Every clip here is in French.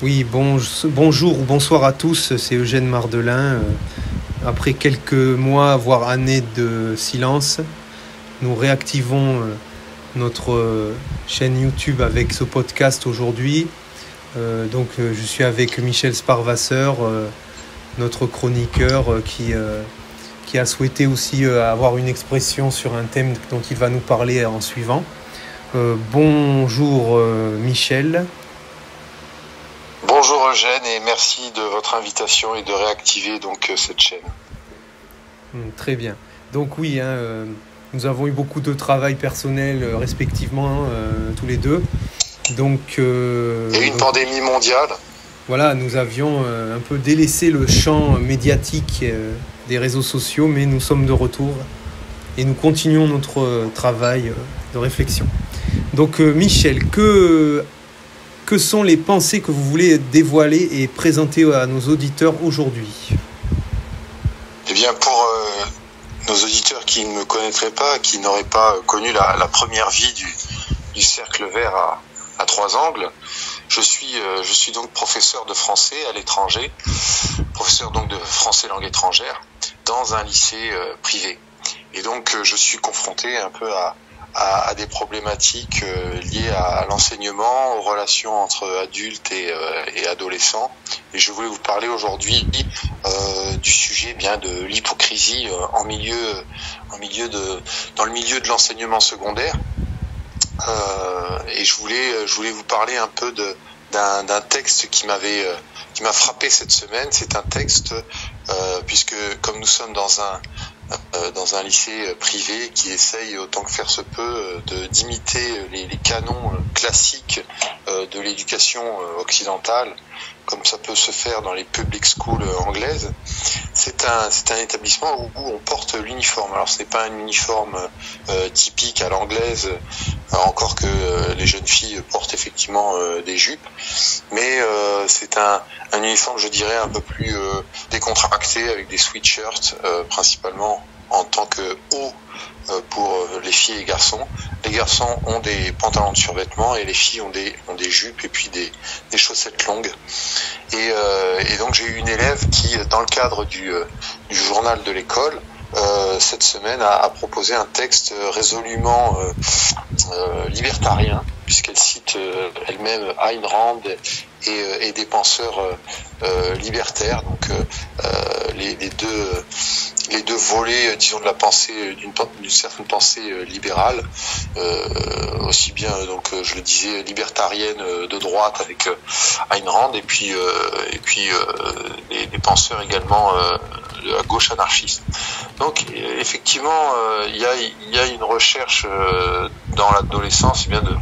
Oui, bonjour ou bonsoir à tous, c'est Eugène Mardelin. Après quelques mois, voire années de silence, nous réactivons notre chaîne YouTube avec ce podcast aujourd'hui. Je suis avec Michel Sparvasseur, notre chroniqueur qui a souhaité aussi avoir une expression sur un thème dont il va nous parler en suivant. Bonjour Michel. Bonjour Eugène et merci de votre invitation et de réactiver donc cette chaîne. Très bien. Donc oui, nous avons eu beaucoup de travail personnel respectivement tous les deux. Et une pandémie mondiale. Voilà, nous avions un peu délaissé le champ médiatique des réseaux sociaux, mais nous sommes de retour et nous continuons notre travail de réflexion. Donc Michel, que sont les pensées que vous voulez dévoiler et présenter à nos auditeurs aujourd'hui ? Eh bien, pour nos auditeurs qui ne me connaîtraient pas, qui n'auraient pas connu la première vie du cercle vert à trois angles, je suis donc professeur de français à l'étranger, professeur donc de français langue étrangère dans un lycée privé. Et donc je suis confronté un peu à des problématiques liées à l'enseignement, aux relations entre adultes et adolescents. Et je voulais vous parler aujourd'hui du sujet bien de l'hypocrisie dans le milieu de l'enseignement secondaire. Et je voulais vous parler un peu d'un texte qui m'a frappé cette semaine. C'est un texte puisque comme nous sommes dans un lycée privé qui essaye autant que faire se peut d'imiter les canons classiques de l'éducation occidentale, comme ça peut se faire dans les public schools anglaises. C'est un établissement où on porte l'uniforme. Alors ce n'est pas un uniforme typique à l'anglaise, encore que les jeunes filles portent effectivement des jupes, mais c'est un uniforme, je dirais, un peu plus décontracté, avec des sweatshirts principalement en tant que haut pour les filles et les garçons. Les garçons ont des pantalons de survêtement et les filles ont des jupes et puis des chaussettes longues. Et donc j'ai eu une élève qui, dans le cadre du journal de l'école, cette semaine a proposé un texte résolument libertarien, puisqu'elle cite elle-même Ayn Rand et des penseurs libertaires, donc les deux volets, disons, de la pensée, d'une certaine pensée libérale, aussi bien, donc, je le disais, libertarienne de droite avec Ayn Rand, et puis des penseurs également de la gauche anarchiste. Donc, effectivement, il y a une recherche dans l'adolescence, bien de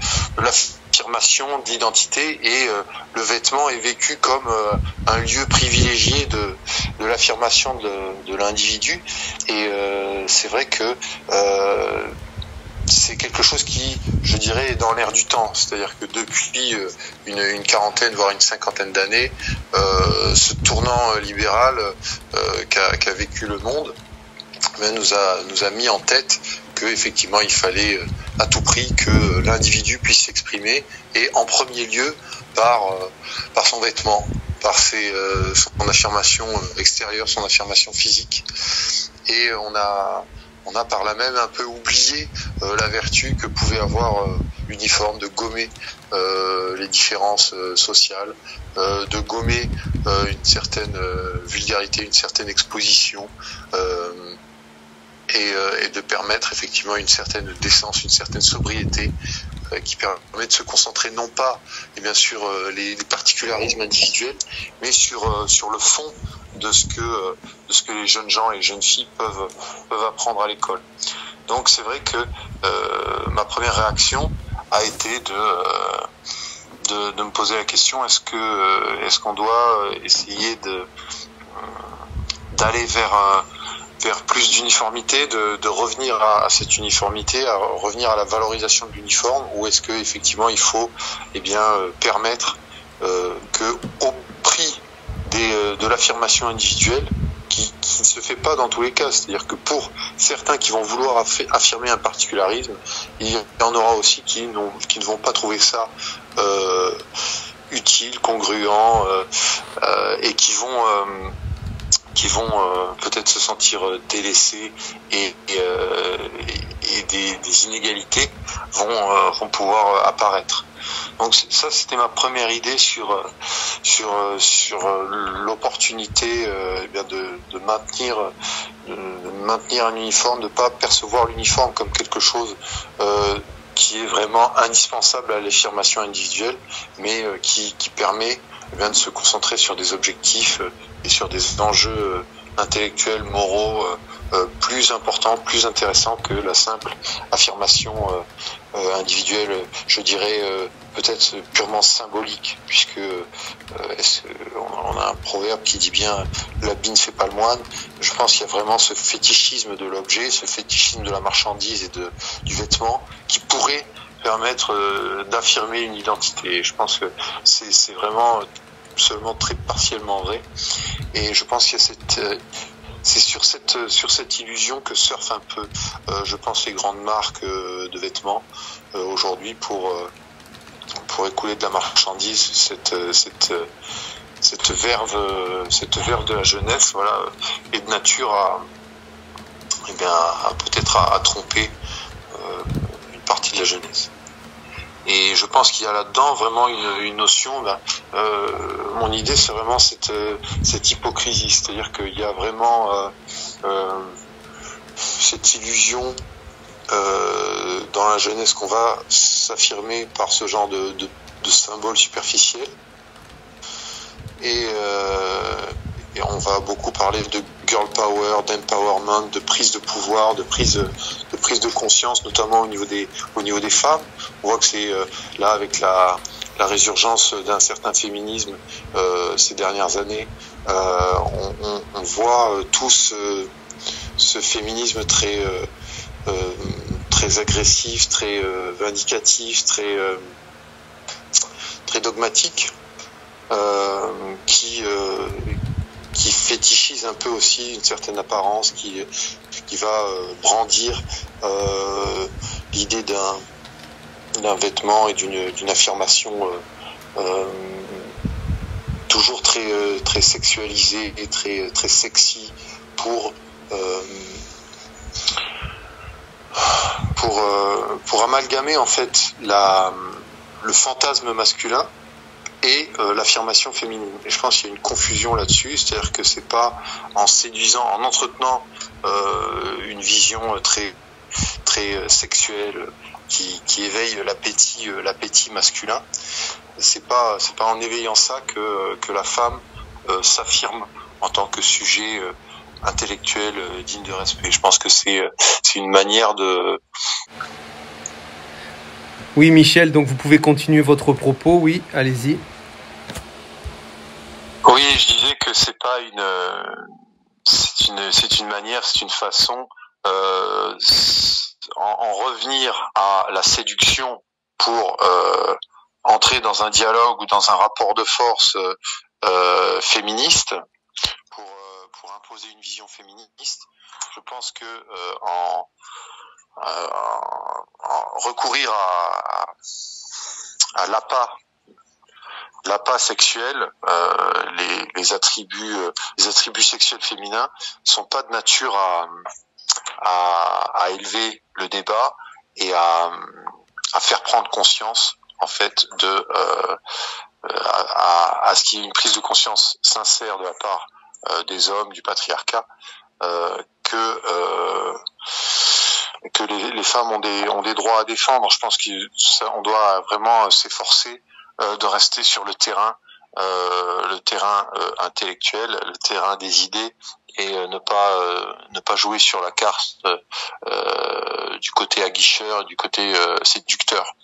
l'affirmation d'identité, et le vêtement est vécu comme un lieu privilégié de l'affirmation de l'individu. Et c'est vrai que c'est quelque chose qui, je dirais, est dans l'air du temps. C'est-à-dire que depuis une quarantaine, voire une cinquantaine d'années, ce tournant libéral qu'a vécu le monde nous a mis en tête qu'effectivement il fallait à tout prix que l'individu puisse s'exprimer, et en premier lieu par son vêtement, par son affirmation extérieure, son affirmation physique. Et on a par là même un peu oublié la vertu que pouvait avoir l'uniforme, de gommer les différences sociales, de gommer une certaine vulgarité, une certaine exposition, et de permettre effectivement une certaine décence, une certaine sobriété qui permet de se concentrer non pas, et bien sûr, les particularismes individuels, mais sur le fond de ce que les jeunes gens et les jeunes filles peuvent apprendre à l'école. Donc c'est vrai que ma première réaction a été de me poser la question, est-ce qu'on doit essayer d'aller vers plus d'uniformité, de revenir à cette uniformité, à revenir à la valorisation de l'uniforme, ou est-ce que effectivement il faut permettre que au prix de l'affirmation individuelle, qui ne se fait pas dans tous les cas, c'est-à-dire que pour certains qui vont vouloir affirmer un particularisme, il y en aura aussi qui ne vont pas trouver ça utile utiles, congruents, et qui vont peut-être se sentir délaissés et des inégalités vont pouvoir apparaître. Donc ça, c'était ma première idée sur l'opportunité de maintenir un uniforme, de pas percevoir l'uniforme comme quelque chose qui est vraiment indispensable à l'affirmation individuelle, mais qui permet de se concentrer sur des objectifs et sur des enjeux intellectuels, moraux plus importants, plus intéressants que la simple affirmation individuelle, je dirais peut-être purement symbolique, puisque on a un proverbe qui dit bien l'habit ne fait pas le moine. Je pense qu'il y a vraiment ce fétichisme de l'objet, ce fétichisme de la marchandise et du vêtement qui pourrait permettre d'affirmer une identité. Et je pense que c'est vraiment seulement très partiellement vrai. Et je pense qu'il y a c'est sur cette illusion que surfent un peu, je pense, les grandes marques de vêtements aujourd'hui pour écouler de la marchandise, cette verve de la jeunesse, voilà, est de nature à peut-être à tromper une partie de la jeunesse. Et je pense qu'il y a là-dedans vraiment une notion. Mon idée, c'est vraiment cette hypocrisie, c'est-à-dire qu'il y a vraiment cette illusion dans la jeunesse qu'on va s'affirmer par ce genre de symboles superficiels. Et on va beaucoup parler de girl power, d'empowerment, de prise de pouvoir, de prise de conscience, notamment au niveau des femmes. On voit que c'est là avec la résurgence d'un certain féminisme ces dernières années, on voit tout ce féminisme très agressif, très vindicatif, très dogmatique, qui fétichise un peu aussi une certaine apparence, qui va brandir l'idée d'un vêtement et d'une affirmation toujours très sexualisée et très sexy pour amalgamer en fait le fantasme masculin et l'affirmation féminine. Et je pense qu'il y a une confusion là-dessus, c'est-à-dire que c'est pas en séduisant, en entretenant une vision très sexuelle qui éveille l'appétit masculin. C'est pas en éveillant ça que la femme s'affirme en tant que sujet intellectuel digne de respect. Je pense que c'est une manière de... Oui, Michel, donc vous pouvez continuer votre propos, oui, allez-y. Oui, je disais que c'est pas c'est une manière, c'est une façon en revenir à la séduction pour entrer dans un dialogue ou dans un rapport de force féministe, pour imposer une vision féministe. Je pense que en recourir à l'appât sexuel, les attributs sexuels féminins sont pas de nature à élever le débat et à faire prendre conscience en fait à ce qu'il y ait une prise de conscience sincère de la part des hommes, du patriarcat, que les femmes ont des droits à défendre. Je pense qu'on doit vraiment s'efforcer de rester sur le terrain intellectuel, le terrain des idées, et ne pas jouer sur la carte du côté aguicheur, du côté séducteur.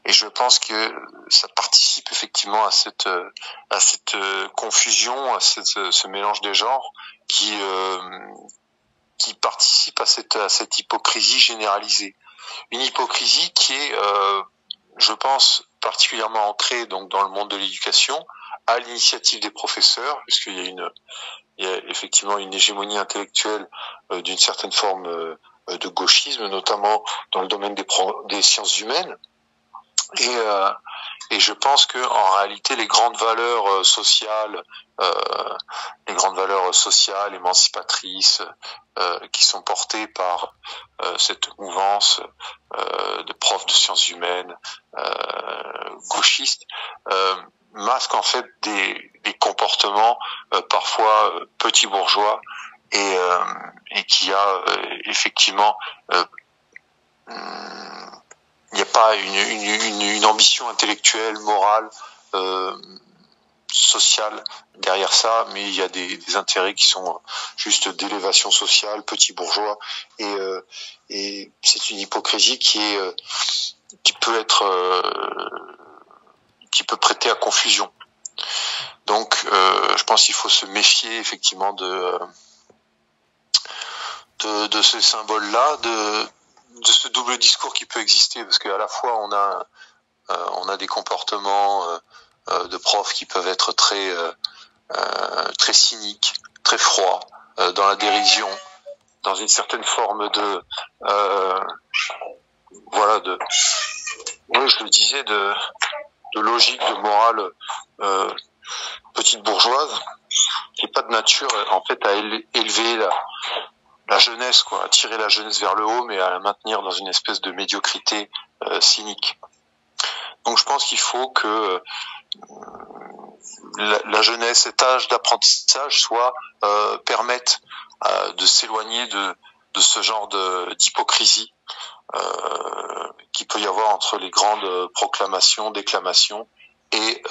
Et je pense que ça participe effectivement à cette confusion, à ce mélange des genres qui participe à cette hypocrisie généralisée. Une hypocrisie qui est, je pense, particulièrement ancrée donc dans le monde de l'éducation, à l'initiative des professeurs, puisqu'il y a effectivement une hégémonie intellectuelle d'une certaine forme de gauchisme, notamment dans le domaine des sciences humaines. Et je pense que en réalité, les grandes valeurs sociales, émancipatrices, qui sont portées par cette mouvance de profs de sciences humaines gauchistes, masquent en fait des comportements parfois petits bourgeois et qui a effectivement il n'y a pas une ambition intellectuelle, morale, sociale derrière ça, mais il y a des intérêts qui sont juste d'élévation sociale, petit bourgeois, et c'est une hypocrisie qui peut prêter à confusion. Donc, je pense qu'il faut se méfier effectivement de ce symbole-là, de ce double discours qui peut exister, parce qu'à la fois on a des comportements de profs qui peuvent être très cyniques, très froids, dans la dérision, dans une certaine forme de je le disais, de logique, de morale petite bourgeoise, qui n'est pas de nature en fait à élever la jeunesse, à tirer la jeunesse vers le haut, mais à la maintenir dans une espèce de médiocrité cynique. Donc je pense qu'il faut que la jeunesse, cet âge d'apprentissage permette de s'éloigner de ce genre d'hypocrisie qu'il peut y avoir entre les grandes proclamations, déclamations et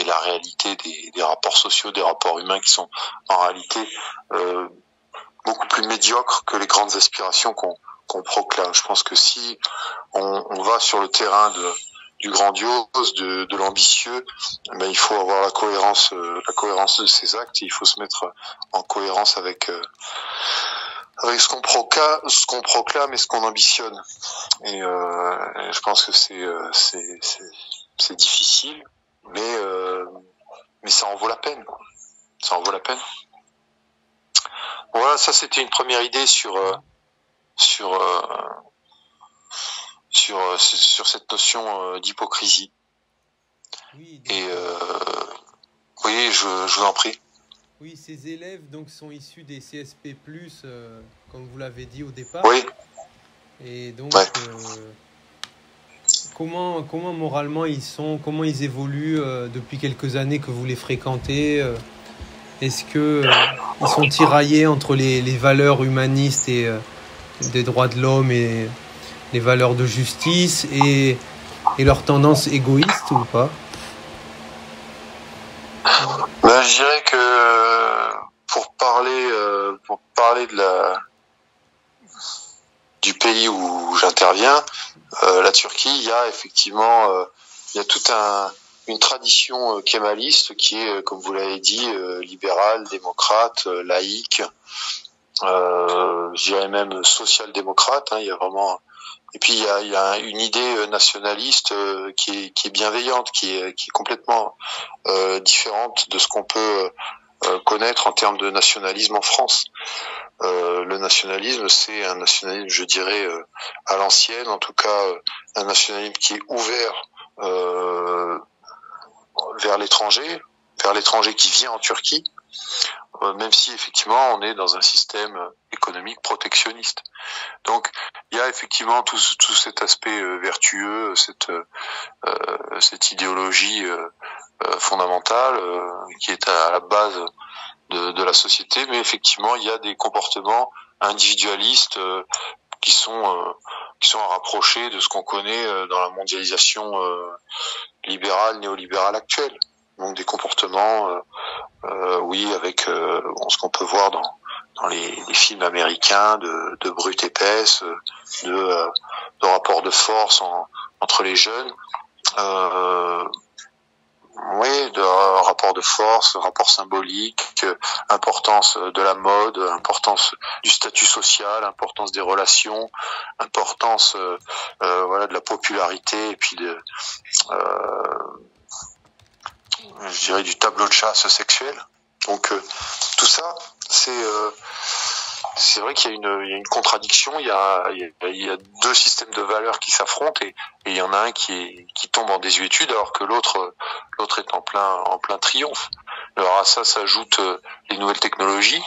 la réalité des rapports sociaux, des rapports humains qui sont en réalité beaucoup plus médiocres que les grandes aspirations qu'on proclame. Je pense que si on va sur le terrain du grandiose, de l'ambitieux, il faut avoir la cohérence de ses actes, et il faut se mettre en cohérence avec ce qu'on proclame et ce qu'on ambitionne. Et je pense que c'est difficile, mais ça en vaut la peine. Ça en vaut la peine. Voilà, ça c'était une première idée sur cette notion d'hypocrisie. Oui, et oui, je vous en prie. Oui, ces élèves donc sont issus des CSP+, comme vous l'avez dit au départ. Oui. Et donc, ouais. Comment moralement ils sont, comment ils évoluent depuis quelques années que vous les fréquentez Est-ce que ils sont tiraillés entre les valeurs humanistes et des droits de l'homme et les valeurs de justice et leurs tendances égoïstes ou pas? Je dirais que pour parler du pays où j'interviens, la Turquie, il y a effectivement toute une tradition kémaliste qui est, comme vous l'avez dit, libérale, démocrate, laïque, je dirais même social-démocrate. Il y a vraiment, et puis il y a une idée nationaliste qui est bienveillante, qui est complètement différente de ce qu'on peut connaître en termes de nationalisme en France. Le nationalisme, c'est un nationalisme, je dirais, à l'ancienne, en tout cas un nationalisme qui est ouvert vers l'étranger qui vient en Turquie, même si effectivement on est dans un système économique protectionniste. Donc il y a effectivement tout cet aspect vertueux, cette idéologie fondamentale qui est à la base de la société, mais effectivement il y a des comportements individualistes qui sont à rapprocher de ce qu'on connaît dans la mondialisation libérale, néolibérale actuelle. Donc des comportements, oui, avec ce qu'on peut voir dans les films américains de brute épaisse, de rapports de force entre les jeunes. Oui, de rapport de force, rapport symbolique, importance de la mode, importance du statut social, importance des relations, importance de la popularité, et puis je dirais du tableau de chasse sexuel. Donc tout ça, c'est c'est vrai qu'il y a une contradiction. Il y a deux systèmes de valeurs qui s'affrontent et il y en a un qui tombe en désuétude alors que l'autre est en plein triomphe. Alors à ça s'ajoutent les nouvelles technologies.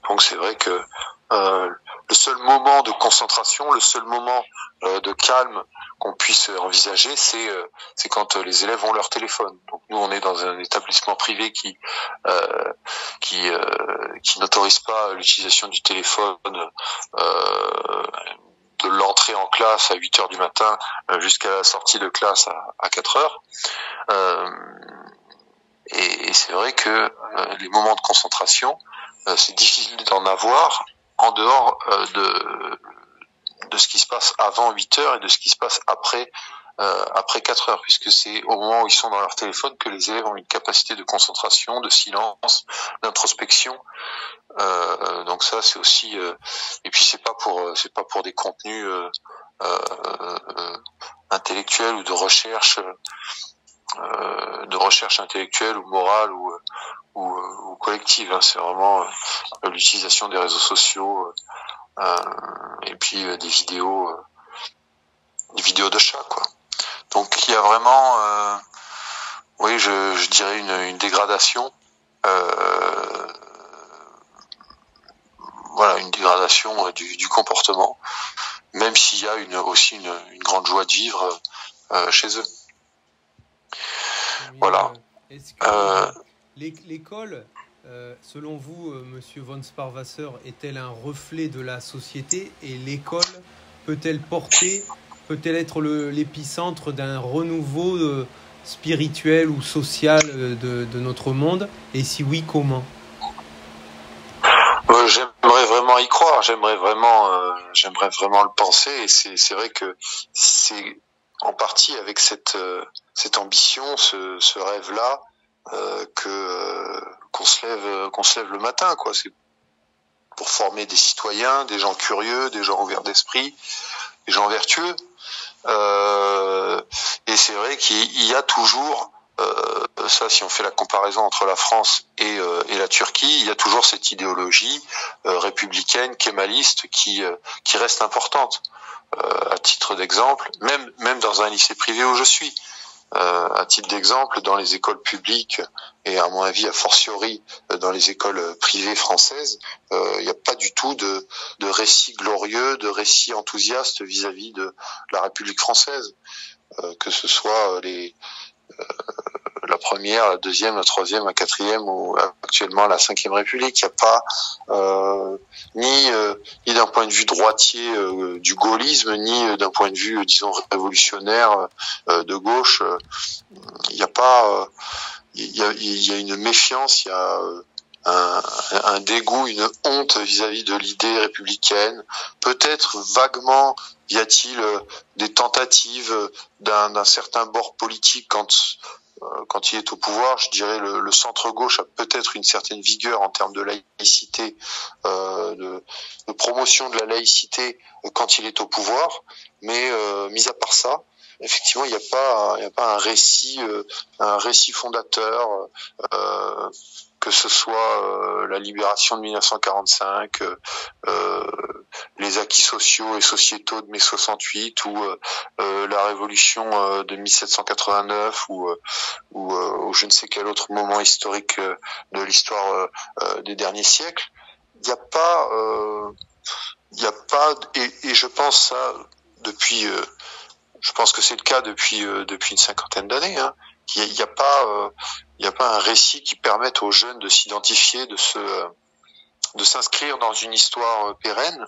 Donc c'est vrai que le seul moment de concentration, le seul moment de calme qu'on puisse envisager, c'est quand les élèves ont leur téléphone. Donc nous, on est dans un établissement privé qui n'autorise pas l'utilisation du téléphone de l'entrée en classe à 8 heures du matin jusqu'à la sortie de classe à 4 heures. Et c'est vrai que les moments de concentration, c'est difficile d'en avoir en dehors de ce qui se passe avant 8 heures et de ce qui se passe après 4 heures, puisque c'est au moment où ils sont dans leur téléphone que les élèves ont une capacité de concentration, de silence, d'introspection. Donc ça, c'est aussi et puis c'est pas pour des contenus intellectuels ou de recherche intellectuelle ou morale ou collective, hein. C'est vraiment l'utilisation des réseaux sociaux et puis des vidéos de chat, quoi. Donc il y a vraiment oui, je dirais une dégradation voilà, une dégradation du comportement, même s'il y a aussi une grande joie de vivre chez eux. Voilà. Est-ce que l'école, selon vous, Monsieur von Sparwasser, est-elle un reflet de la société et l'école peut-elle être l'épicentre d'un renouveau spirituel ou social de notre monde? Et si oui, comment? J'aimerais vraiment y croire, j'aimerais vraiment le penser, et c'est vrai que c'est en partie avec cette ambition, ce rêve-là, qu'on se lève le matin, quoi. C'est pour former des citoyens, des gens curieux, des gens ouverts d'esprit, des gens vertueux. Et c'est vrai qu'il y a toujours ça, si on fait la comparaison entre la France et la Turquie, il y a toujours cette idéologie républicaine, kémaliste qui reste importante. À titre d'exemple, même dans un lycée privé où je suis, à titre d'exemple, dans les écoles publiques et à mon avis a fortiori dans les écoles privées françaises, il n'y a pas du tout de récit glorieux, de récit enthousiaste vis-à-vis de la République française, que ce soit la première, la deuxième, la troisième, la quatrième ou actuellement la cinquième République. Il n'y a pas ni d'un point de vue droitier du gaullisme, ni d'un point de vue disons révolutionnaire de gauche. Il n'y a pas, il y a une méfiance, il y a un dégoût, une honte vis-à-vis de l'idée républicaine. Peut-être vaguement y a-t-il des tentatives d'un certain bord politique quand il est au pouvoir. Je dirais le centre-gauche a peut-être une certaine vigueur en termes de laïcité, de promotion de la laïcité quand il est au pouvoir. Mais mis à part ça, effectivement, il n'y a pas un récit fondateur, que ce soit la libération de 1945, les acquis sociaux et sociétaux de mai 68 ou la révolution de 1789 ou je ne sais quel autre moment historique de l'histoire des derniers siècles. Il n'y a pas et je pense ça depuis je pense que c'est le cas depuis une cinquantaine d'années, hein. Il y a pas un récit qui permette aux jeunes de s'identifier, de s'inscrire dans une histoire pérenne.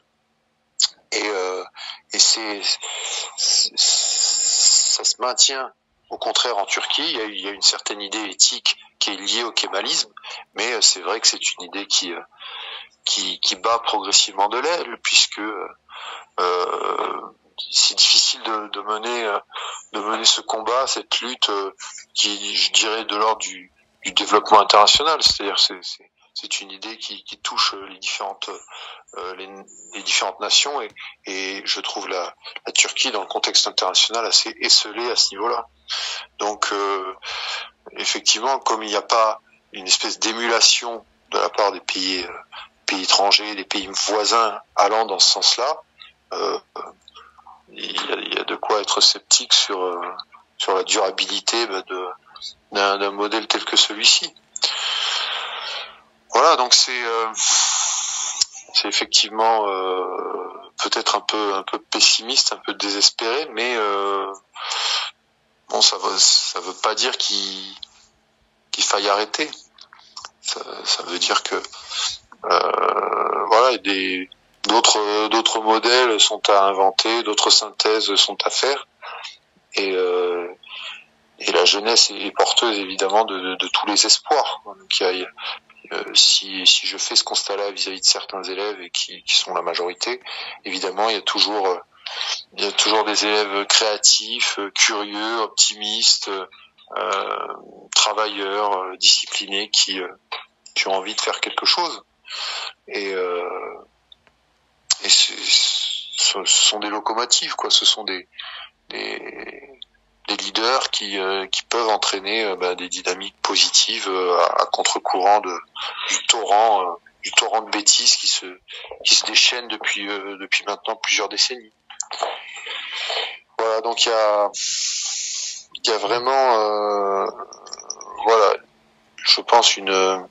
Et ça se maintient au contraire en Turquie. Il y a une certaine idée éthique qui est liée au kémalisme, mais c'est vrai que c'est une idée qui bat progressivement de l'aile, puisque c'est difficile de mener ce combat, cette lutte qui, je dirais, de l'ordre du développement international. C'est-à-dire, c'est une idée qui touche les différentes nations et je trouve la Turquie dans le contexte international assez esseulée à ce niveau-là. Donc, effectivement, comme il n'y a pas une espèce d'émulation de la part des pays pays étrangers, des pays voisins allant dans ce sens-là, il y a de quoi être sceptique sur la durabilité d'un modèle tel que celui-ci. Voilà, donc c'est effectivement peut-être un peu pessimiste, un peu désespéré, mais bon, ça veut pas dire qu'il faille arrêter. Ça veut dire que voilà, d'autres modèles sont à inventer, d'autres synthèses sont à faire, et la jeunesse est porteuse évidemment de tous les espoirs. Donc si je fais ce constat-là vis-à-vis de certains élèves et qui sont la majorité, évidemment il y a toujours des élèves créatifs, curieux, optimistes, travailleurs, disciplinés qui ont envie de faire quelque chose. Et ce sont des locomotives, quoi. Ce sont des leaders qui peuvent entraîner des dynamiques positives à contre-courant du torrent de bêtises qui se déchaîne depuis maintenant plusieurs décennies. Voilà, donc il y a vraiment voilà, je pense une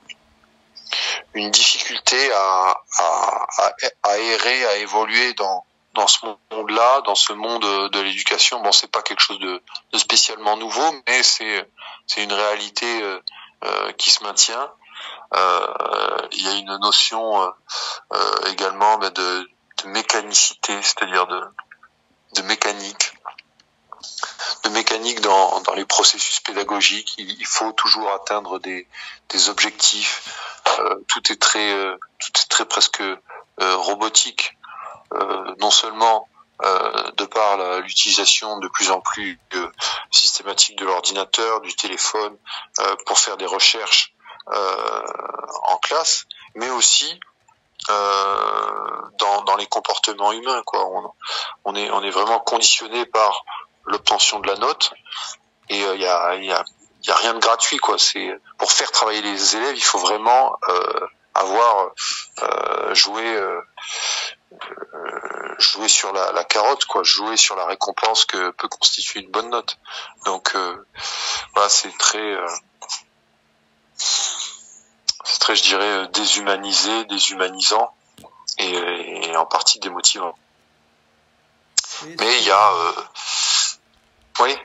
difficulté à errer, à évoluer dans ce monde-là, dans ce monde de l'éducation. Bon, c'est pas quelque chose de spécialement nouveau, mais c'est une réalité qui se maintient. Il y a une notion également de mécanicité, c'est-à-dire de mécanique dans les processus pédagogiques. Il faut toujours atteindre des objectifs. Tout est très presque robotique. Non seulement de par l'utilisation de plus en plus systématique de l'ordinateur, du téléphone, pour faire des recherches en classe, mais aussi dans les comportements humains, quoi. On est vraiment conditionné par l'obtention de la note, et il y a rien de gratuit, quoi. C'est pour faire travailler les élèves, il faut vraiment avoir joué sur la carotte, quoi, jouer sur la récompense que peut constituer une bonne note. Donc voilà, c'est très, je dirais, déshumanisant et en partie démotivant. Mais il y a oui.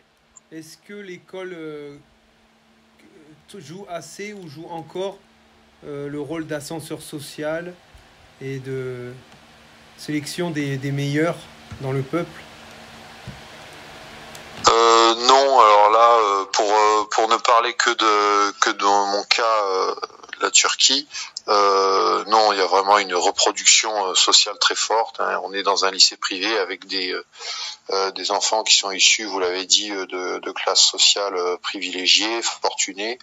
Est-ce que l'école joue assez ou joue encore le rôle d'ascenseur social et de sélection des meilleurs dans le peuple? Non, alors là, pour ne parler que de mon cas, la Turquie, non, il y a vraiment une reproduction sociale très forte, hein. On est dans un lycée privé avec des enfants qui sont issus, vous l'avez dit, de classes sociales privilégiées, fortunées.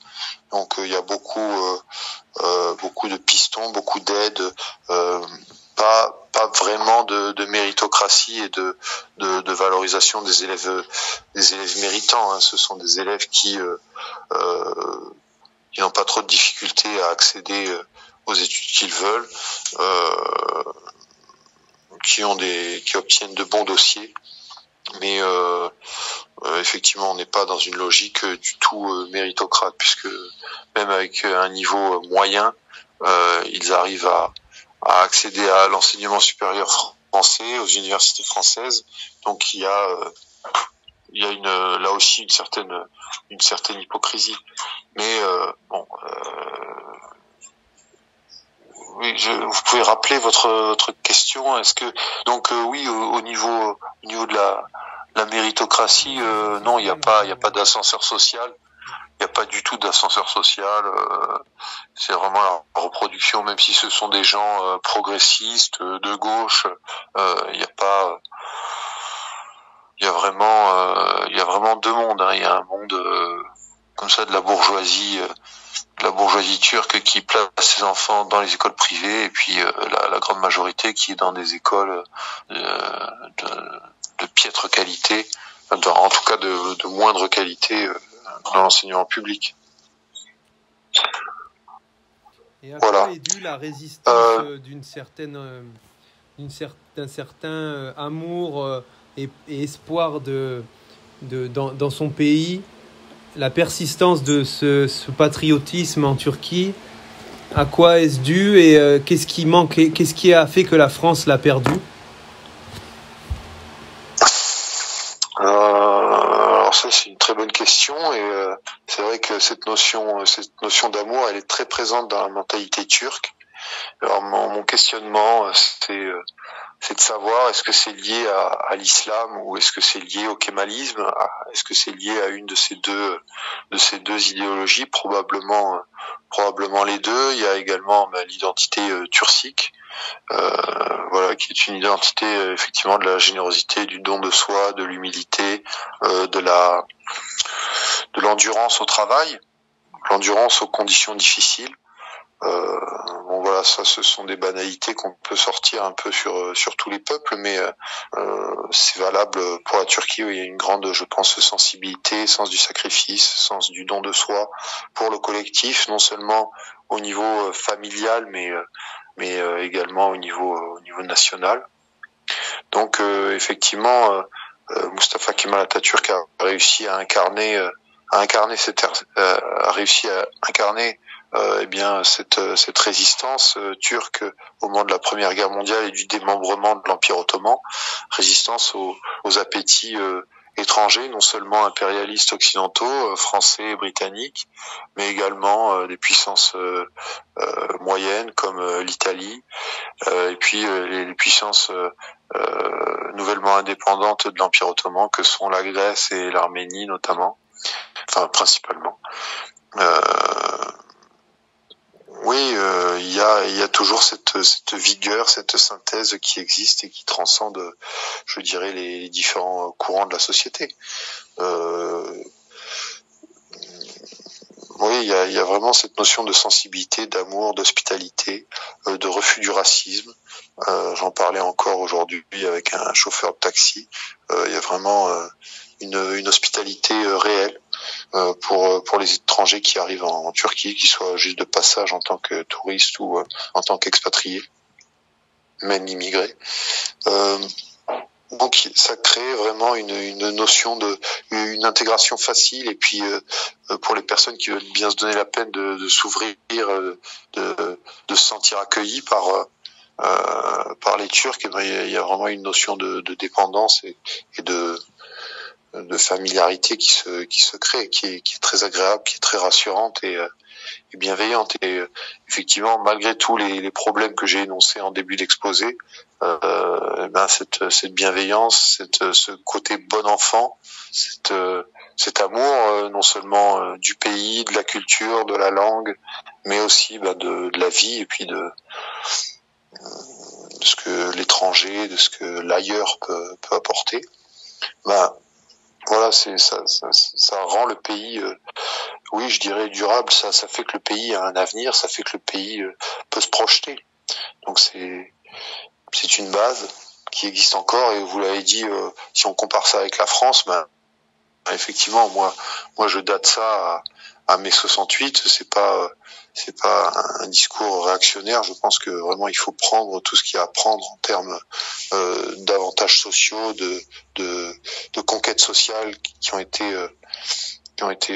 Donc il y a beaucoup de pistons, beaucoup d'aides, pas vraiment de méritocratie et de valorisation des élèves méritants, hein. Ce sont des élèves qui n'ont pas trop de difficultés à accéder aux études qu'ils veulent, qui obtiennent de bons dossiers. Mais effectivement, on n'est pas dans une logique du tout méritocrate, puisque même avec un niveau moyen, ils arrivent à accéder à l'enseignement supérieur français, aux universités françaises. Donc il y a là aussi une certaine hypocrisie. Mais bon, oui, vous pouvez rappeler votre question. Est-ce que donc oui, au niveau de la méritocratie, non, il y a pas d'ascenseur social. Il n'y a pas du tout d'ascenseur social. C'est vraiment la reproduction, même si ce sont des gens progressistes, de gauche. Il y a vraiment deux mondes, hein. Il y a un monde comme ça de la bourgeoisie turque qui place ses enfants dans les écoles privées, et puis la grande majorité qui est dans des écoles de piètre qualité, en tout cas de moindre qualité dans l'enseignement public. Et à Voilà. quoi est due la résistance d'un certain amour et espoir dans son pays, la persistance de ce patriotisme en Turquie? À quoi est-ce dû et qu'est-ce qui manque, qu'est-ce qui a fait que la France l'a perdu? Alors ça, c'est une très bonne question, et c'est vrai que cette notion d'amour, elle est très présente dans la mentalité turque. Alors mon questionnement, c'est de savoir, est-ce que c'est lié à l'islam, ou est-ce que c'est lié au kémalisme, est-ce que c'est lié à une de ces deux idéologies? Probablement les deux. Il y a également l'identité turcique, voilà, qui est une identité effectivement de la générosité, du don de soi, de l'humilité, de l'endurance au travail, l'endurance aux conditions difficiles. Bon voilà, ça, ce sont des banalités qu'on peut sortir un peu sur tous les peuples, mais c'est valable pour la Turquie, où il y a une grande, je pense, sensibilité, sens du sacrifice, sens du don de soi pour le collectif, non seulement au niveau familial, mais également au niveau national. Donc effectivement, Mustafa Kemal Atatürk a réussi à incarner eh bien cette résistance turque au moment de la Première Guerre mondiale et du démembrement de l'Empire ottoman, résistance aux appétits étrangers, non seulement impérialistes occidentaux, français et britanniques, mais également des puissances moyennes comme l'Italie, et puis les puissances nouvellement indépendantes de l'Empire ottoman, que sont la Grèce et l'Arménie notamment, enfin principalement. Oui, il y a toujours cette vigueur, cette synthèse qui existe et qui transcende, je dirais, les différents courants de la société. Oui, il y a vraiment cette notion de sensibilité, d'amour, d'hospitalité, de refus du racisme. J'en parlais encore aujourd'hui avec un chauffeur de taxi. Il y a vraiment une hospitalité réelle pour les étrangers qui arrivent en Turquie, qu'ils soient juste de passage en tant que touristes ou en tant qu'expatriés, même immigrés. Donc ça crée vraiment une notion une intégration facile, et puis pour les personnes qui veulent bien se donner la peine de s'ouvrir, de se sentir accueillis par les Turcs, et ben il y a vraiment une notion de dépendance et de familiarité qui se crée, qui est très agréable, qui est très rassurante et bienveillante. Et effectivement, malgré tous les problèmes que j'ai énoncés en début d'exposé, cette bienveillance, ce côté bon enfant, cet amour non seulement du pays, de la culture, de la langue, mais aussi de la vie, et puis de ce que l'étranger, de ce que l'ailleurs peut apporter. Voilà, ça rend le pays, oui, je dirais durable. Ça fait que le pays a un avenir, ça fait que le pays peut se projeter. Donc c'est une base qui existe encore, et vous l'avez dit, si on compare ça avec la France, effectivement, moi je date ça à mai 68. C'est pas un discours réactionnaire. Je pense que vraiment il faut prendre tout ce qu'il y a à prendre en termes d'avantages sociaux, de conquêtes sociales qui ont été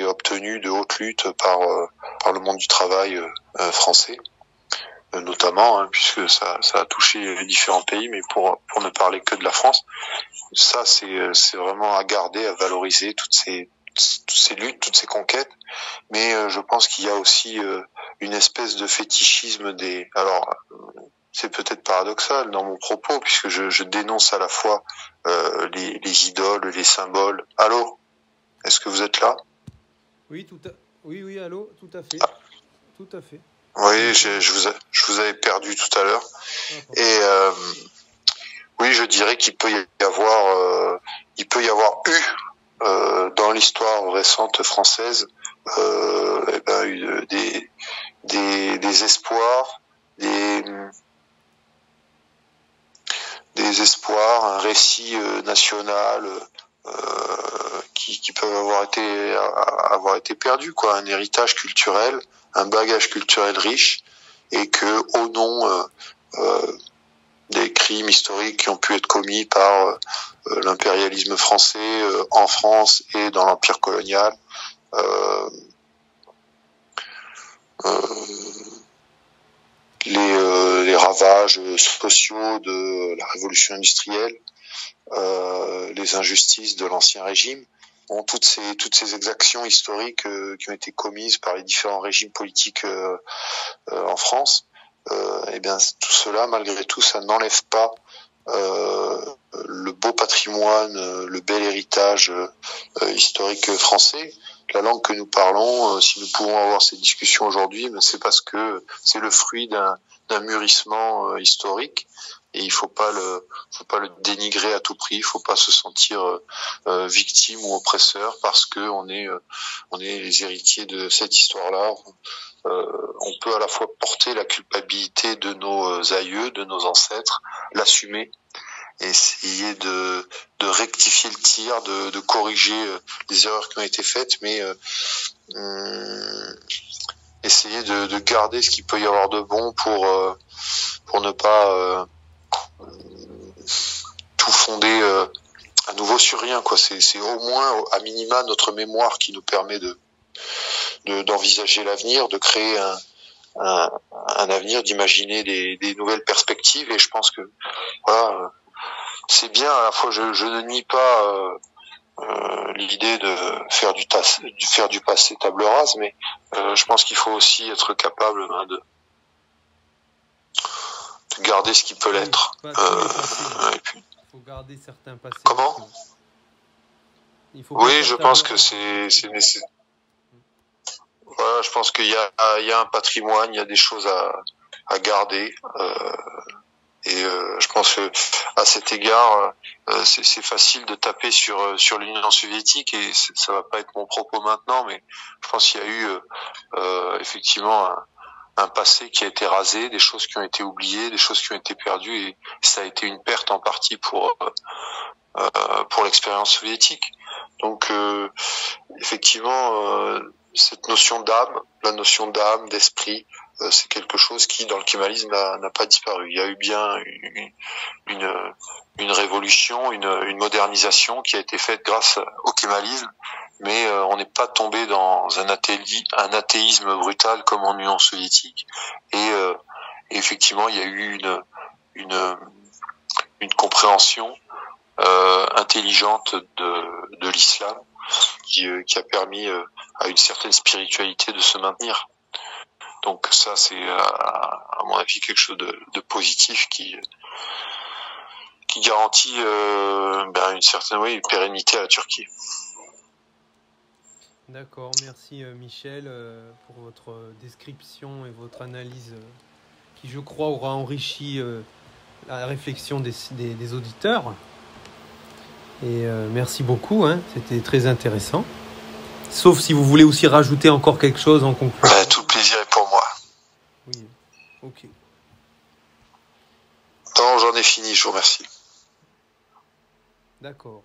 obtenues de haute lutte par le monde du travail français, notamment, puisque ça a touché les différents pays, mais pour ne parler que de la France, ça c'est vraiment à garder, à valoriser toutes ces luttes, toutes ces conquêtes. Mais je pense qu'il y a aussi une espèce de fétichisme alors c'est peut-être paradoxal dans mon propos, puisque je dénonce à la fois les idoles, les symboles. Allô, est-ce que vous êtes là? Oui, allô, tout à fait. Tout à fait. Oui, je vous avais perdu tout à l'heure. Et oui, je dirais qu'il peut y avoir eu dans l'histoire récente française des espoirs, des espoirs, un récit national qui peuvent avoir été perdus, quoi, un héritage culturel, un bagage culturel riche, et que au nom des crimes historiques qui ont pu être commis par l'impérialisme français en France et dans l'Empire colonial, les ravages sociaux de la révolution industrielle, les injustices de l'ancien régime, bon, toutes ces exactions historiques qui ont été commises par les différents régimes politiques en France, et bien tout cela, malgré tout, ça n'enlève pas le beau patrimoine, le bel héritage historique français. La langue que nous parlons, si nous pouvons avoir cette discussion aujourd'hui, c'est parce que c'est le fruit d'un mûrissement historique, et il faut pas le dénigrer à tout prix. Il faut pas se sentir victime ou oppresseur parce que on est les héritiers de cette histoire-là. On peut à la fois porter la culpabilité de nos aïeux, de nos ancêtres, l'assumer, et essayer de rectifier le tir, de corriger les erreurs qui ont été faites, mais essayer de garder ce qu'il peut y avoir de bon pour ne pas tout fonder à nouveau sur rien, quoi. C'est au moins à minima notre mémoire qui nous permet d'envisager l'avenir, de créer un avenir, d'imaginer des nouvelles perspectives. Et je pense que voilà, c'est bien. À la fois, je ne nie pas l'idée de faire du passé table rase, mais je pense qu'il faut aussi être capable de garder ce qui peut l'être. Et puis, il faut garder certains passés. Comment ? Oui, je pense que c'est nécessaire. Voilà, je pense qu'il y a un patrimoine, il y a des choses à garder. Et je pense que à cet égard, c'est facile de taper sur l'Union soviétique, et ça va pas être mon propos maintenant, mais je pense qu'il y a eu effectivement un passé qui a été rasé, des choses qui ont été oubliées, des choses qui ont été perdues, et ça a été une perte en partie pour l'expérience soviétique. Donc effectivement, cette notion d'âme, la notion d'âme, d'esprit, c'est quelque chose qui, dans le kémalisme, n'a pas disparu. Il y a eu bien une révolution, une modernisation qui a été faite grâce au kémalisme, mais on n'est pas tombé dans un athéisme brutal comme en Union soviétique. Et effectivement, il y a eu une compréhension intelligente de l'islam qui a permis à une certaine spiritualité de se maintenir. Donc ça, c'est à mon avis quelque chose de positif qui garantit une certaine pérennité à la Turquie. D'accord, merci Michel pour votre description et votre analyse qui, je crois, aura enrichi la réflexion des auditeurs. Et merci beaucoup, c'était très intéressant. Sauf si vous voulez aussi rajouter encore quelque chose en conclusion. Tout le plaisir est pour moi. Oui, ok. Non, j'en ai fini, je vous remercie. D'accord.